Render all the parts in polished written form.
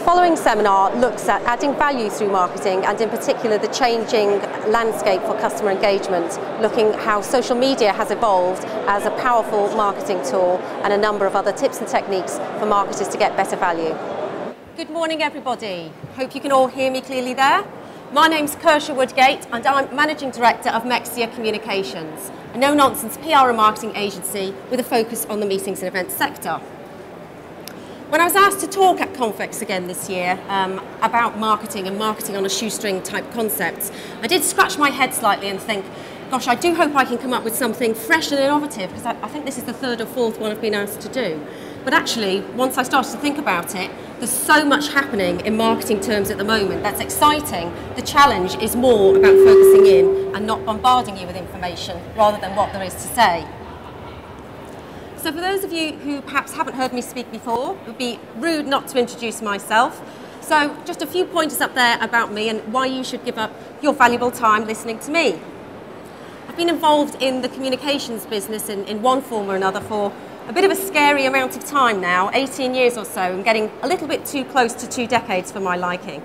following seminar looks at adding value through marketing and in particular the changing landscape for customer engagement, looking how social media has evolved as a powerful marketing tool and a number of other tips and techniques for marketers to get better value. Good morning everybody. Hope you can all hear me clearly there. My name's Kursha Woodgate and I'm Managing Director of Mexia Communications, a no-nonsense PR and marketing agency with a focus on the meetings and events sector. When I was asked to talk at Confex again this year about marketing and marketing on a shoestring type concepts, I did scratch my head slightly and think, gosh, I do hope I can come up with something fresh and innovative, because I think this is the third or fourth one I've been asked to do. But actually, once I started to think about it, there's so much happening in marketing terms at the moment that's exciting. The challenge is more about focusing in and not bombarding you with information rather than what there is to say. So for those of you who perhaps haven't heard me speak before, it would be rude not to introduce myself. So just a few pointers up there about me and why you should give up your valuable time listening to me. I've been involved in the communications business in one form or another for a bit of a scary amount of time now, 18 years or so, and getting a little bit too close to 2 decades for my liking.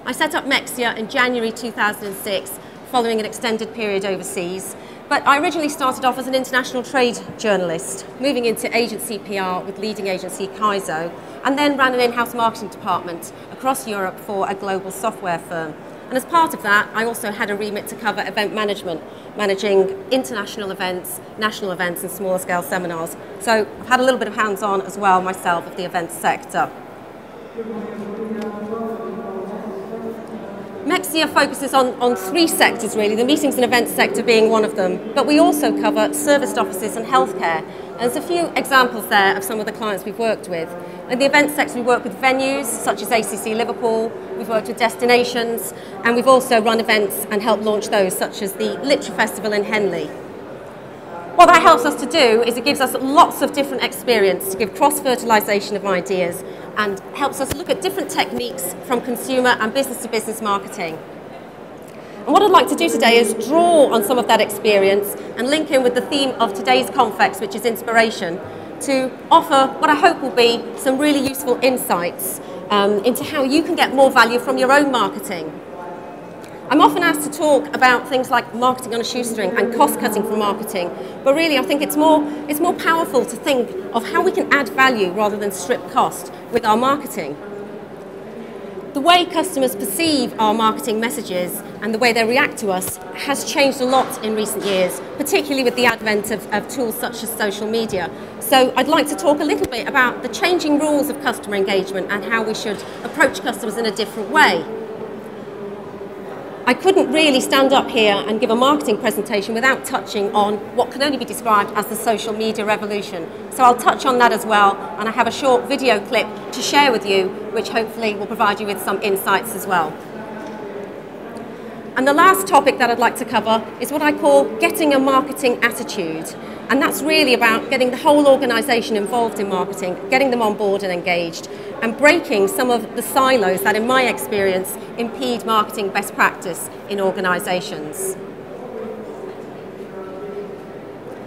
I set up Mexia in January 2006, following an extended period overseas. But I originally started off as an international trade journalist, moving into agency PR with leading agency Kaizo, and then ran an in-house marketing department across Europe for a global software firm. And as part of that, I also had a remit to cover event management, managing international events, national events, and smaller scale seminars. So I've had a little bit of hands-on as well myself of the events sector. Mexia focuses on 3 sectors really, the meetings and events sector being one of them, but we also cover serviced offices and healthcare. And there's a few examples there of some of the clients we've worked with. In the events sector we work with venues such as ACC Liverpool, we've worked with destinations, and we've also run events and helped launch those such as the Literature Festival in Henley. What that helps us to do is it gives us lots of different experience to give cross-fertilisation of ideas and helps us look at different techniques from consumer and business-to-business marketing. And what I'd like to do today is draw on some of that experience and link in with the theme of today's Confex, which is inspiration, to offer what I hope will be some really useful insights into how you can get more value from your own marketing. I'm often asked to talk about things like marketing on a shoestring and cost-cutting from marketing, but really I think it's more powerful to think of how we can add value rather than strip cost with our marketing. The way customers perceive our marketing messages and the way they react to us has changed a lot in recent years, particularly with the advent of tools such as social media. So I'd like to talk a little bit about the changing rules of customer engagement and how we should approach customers in a different way. I couldn't really stand up here and give a marketing presentation without touching on what can only be described as the social media revolution. So I'll touch on that as well, and I have a short video clip to share with you, which hopefully will provide you with some insights as well. And the last topic that I'd like to cover is what I call getting a marketing attitude. And that's really about getting the whole organisation involved in marketing, getting them on board and engaged, and breaking some of the silos that, in my experience, impede marketing best practice in organisations.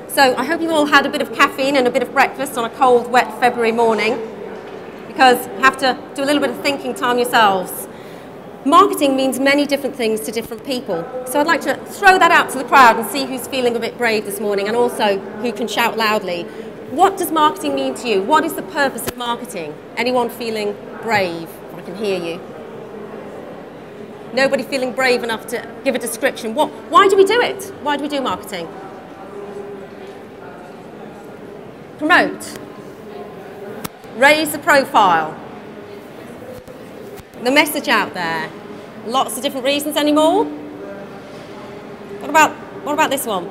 So I hope you all had a bit of caffeine and a bit of breakfast on a cold, wet February morning, because you have to do a little bit of thinking time yourselves. Marketing means many different things to different people. So I'd like to throw that out to the crowd and see who's feeling a bit brave this morning and also who can shout loudly. What does marketing mean to you? What is the purpose of marketing? Anyone feeling brave? I can hear you. Nobody feeling brave enough to give a description. Why do we do it? Why do we do marketing? Promote. Raise the profile. The message out there. Lots of different reasons. Any more? What about this one?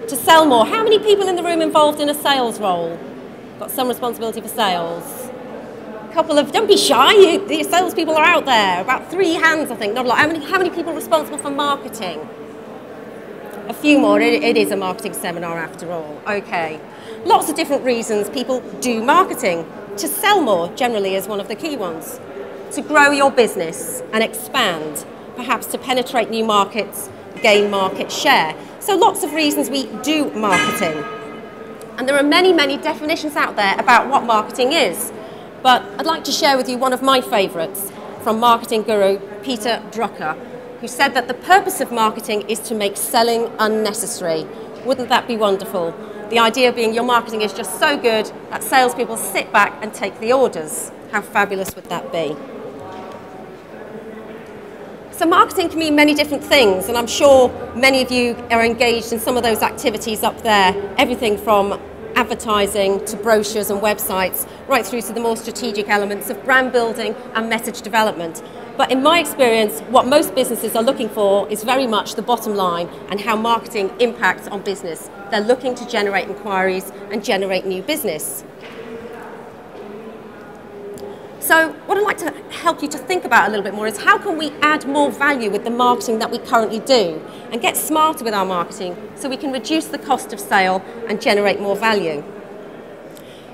To sell more. How many people in the room involved in a sales role? Got some responsibility for sales. A couple of, don't be shy, the salespeople are out there. About 3 hands, I think, not a lot. How many people are responsible for marketing? A few more. It is a marketing seminar after all. Okay. Lots of different reasons people do marketing. To sell more generally is one of the key ones. To grow your business and expand, perhaps to penetrate new markets, gain market share. So lots of reasons we do marketing. And there are many, many definitions out there about what marketing is. but I'd like to share with you one of my favourites from marketing guru Peter Drucker, who said that the purpose of marketing is to make selling unnecessary. Wouldn't that be wonderful? The idea being your marketing is just so good that salespeople sit back and take the orders. How fabulous would that be? So marketing can mean many different things, and I'm sure many of you are engaged in some of those activities up there, everything from advertising to brochures and websites, right through to the more strategic elements of brand building and message development. But in my experience, what most businesses are looking for is very much the bottom line and how marketing impacts on business. They're looking to generate inquiries and generate new business. So what I'd like to help you to think about a little bit more is how can we add more value with the marketing that we currently do and get smarter with our marketing so we can reduce the cost of sale and generate more value.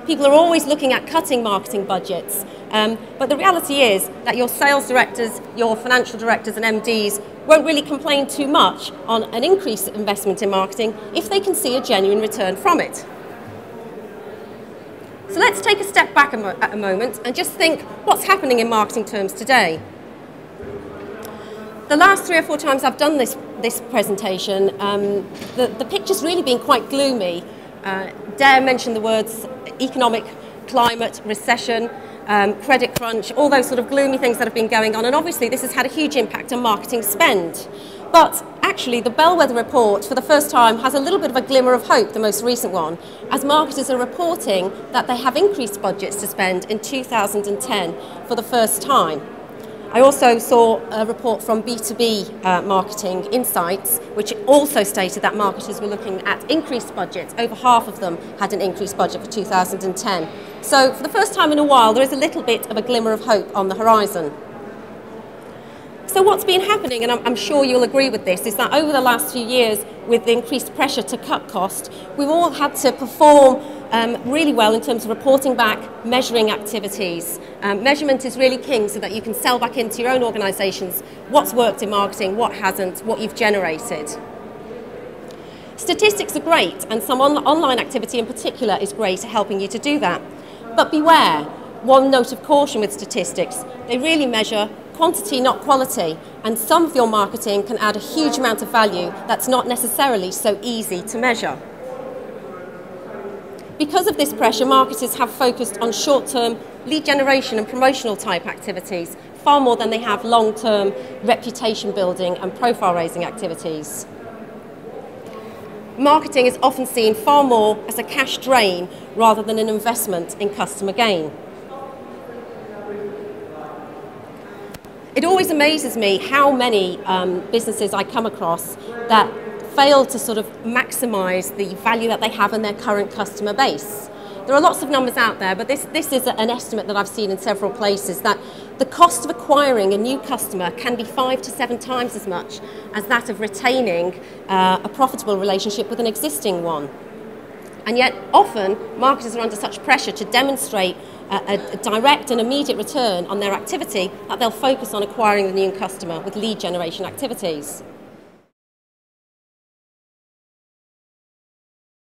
People are always looking at cutting marketing budgets, but the reality is that your sales directors, your financial directors and MDs won't really complain too much on an increased investment in marketing if they can see a genuine return from it. So let's take a step back a moment and just think what's happening in marketing terms today. The last 3 or 4 times I've done this presentation, the picture's really been quite gloomy. Dare mention the words economic, climate, recession, credit crunch, all those sort of gloomy things that have been going on, and obviously this has had a huge impact on marketing spend. But actually the Bellwether report for the first time has a little bit of a glimmer of hope, the most recent one, as marketers are reporting that they have increased budgets to spend in 2010 for the first time. I also saw a report from B2B Marketing Insights, which also stated that marketers were looking at increased budgets. Over half of them had an increased budget for 2010. So for the first time in a while, there is a little bit of a glimmer of hope on the horizon. So what's been happening, and I'm sure you'll agree with this, is that over the last few years, with the increased pressure to cut cost, we've all had to perform really well in terms of reporting back, measuring activities. Measurement is really king so that you can sell back into your own organisations what's worked in marketing, what hasn't, what you've generated. Statistics are great, and some online activity in particular is great at helping you to do that. But beware, one note of caution with statistics, they really measure quantity, not quality, and some of your marketing can add a huge amount of value that's not necessarily so easy to measure. Because of this pressure, marketers have focused on short-term lead generation and promotional type activities far more than they have long-term reputation building and profile raising activities. Marketing is often seen far more as a cash drain rather than an investment in customer gain. It always amazes me how many businesses I come across that fail to sort of maximise the value that they have in their current customer base. There are lots of numbers out there, but this is an estimate that I've seen in several places, that the cost of acquiring a new customer can be 5 to 7 times as much as that of retaining a profitable relationship with an existing one. And yet often marketers are under such pressure to demonstrate a direct and immediate return on their activity that they'll focus on acquiring the new customer with lead generation activities.